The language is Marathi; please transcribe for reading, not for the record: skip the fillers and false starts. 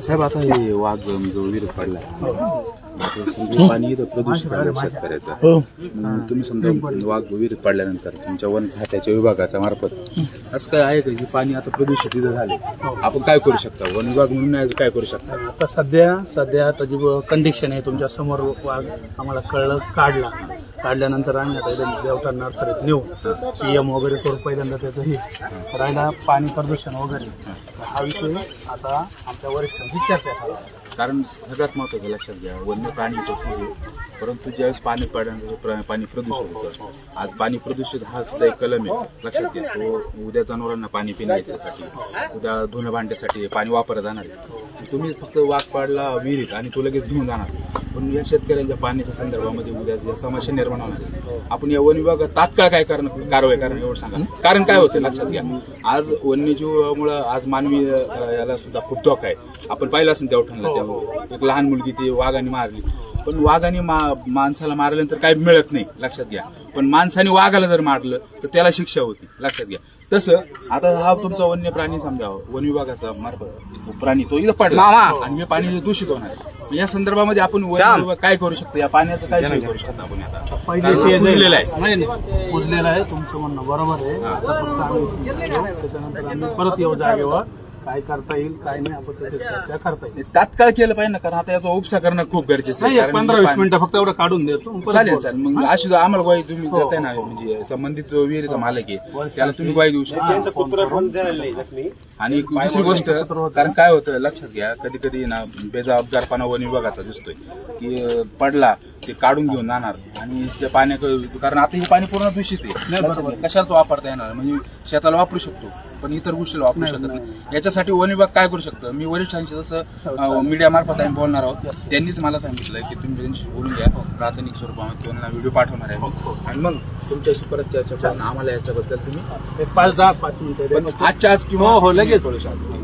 साहेब आता हे वाघ जो विरोध पडला पाणी इथं प्रदूषित शेतकऱ्याचं तुम्ही समजा वाघ विरोध पडल्यानंतर तुमच्या वन खात्याच्या विभागाच्या मार्फत असं काय आहे का की पाणी आता प्रदूषित इथं झाले आपण काय करू शकता वन विभाग म्हणून काय करू शकता आता सध्या आता जी कंडिशन आहे तुमच्या समोर वाघ आम्हाला कळलं काढल्यानंतर आम्ही आता इथे देवठाण नर्सरीत नेऊ PM वगैरे करू पहिल्यांदा त्याचं हे राहिला पाणी प्रदूषण वगैरे हा विषय आता आमच्या वरिष्ठांची चर्चा करा. कारण सगळ्यात महत्त्वाचं लक्षात घ्या वन्य प्राणी होतो परंतु ज्यावेळेस पाणी पडल्यानंतर पाणी प्रदूषित होतं. आज पाणी प्रदूषित हा सुद्धा एक कलम आहे लक्षात घ्या. तो उद्या जनावरांना पाणी पिण्यासाठी उद्या धुणं भांड्यासाठी पाणी वापरलं जाणार आहे. तुम्ही फक्त वाघ पाडला विहिरीत आणि तो लगेच धुवून जाणार पण या शेतकऱ्यांच्या पाण्याच्या संदर्भामध्ये उद्या या समस्या निर्माण होणार आहे. आपण या वन विभागात तात्काळ काय कारवाई करणं एवढं सांगा. कारण काय होतं लक्षात घ्या आज वन्यजीवामुळे आज मानवी याला सुद्धा खूप धोका आहे. आपण पाहिलं असेल देवठाणला एक लहान मुलगी ती वाघाने मारली पण वाघाने माणसाला मारल्यानंतर काही मिळत नाही लक्षात घ्या. पण माणसाने वाघाला जर मारलं तर त्याला शिक्षा होती लक्षात घ्या. तसं आता हा तुमचा वन्य प्राणी समजा वन विभागाचा मार्फत प्राणी तो इथं पडला आणि हे पाणी दूषित होणार आहे. या संदर्भामध्ये आपण वन विभाग काय करू शकतो या पाण्याचं काय सोय करू शकतो आपण आता पहिले पुजलेलं आहे पुजलेलं आहे तुमचं म्हणणं बरोबर आहे. आता फक्त आम्ही त्याच्यानंतर आम्ही परत येऊ जागेवर काय करता येईल काय नाही आपण चर्चा करता येईल. तात्काळ केलं पाहिजे ना कारण आता याचा उपसा करणं खूप गरजेचं आहे. 15-20 मिनिटं फक्त एवढं काढून देतो चालेल चालेल मग अशी आम्हाला ग्वाही तुम्ही देताय ना म्हणजे संबंधित जो विहिरीचा मालक आहे त्याला तुम्ही ग्वाही देऊ शकता. आणि दुसरी गोष्ट कारण काय होतं लक्षात घ्या कधी कधी ना बेजबाबदारपणा वन विभागाचा दिसतोय की पडला ते काढून घेऊन जाणार आणि त्या पाण्याचं कारण आता हे पाणी पूर्ण दूषित आहे कशाला तो वापरता येणार म्हणजे शेताला वापरू शकतो पण इतर गोष्टीला वापरू शकत नाही. याच्यासाठी वन विभाग काय करू शकतं मी वरिष्ठांशी जसं मीडिया मार्फत आम्ही बोलणार आहोत त्यांनीच मला सांगितलं की तुम्ही त्यांची बोलून घ्या प्राथमिक स्वरूपामध्ये त्यांना व्हिडिओ पाठवणार आहे आणि मग तुमच्याशी परत चर्चा करून आम्हाला याच्याबद्दल तुम्ही 5-10 मिनिटं आजच्या आज किंवा लगेच करू शकतो.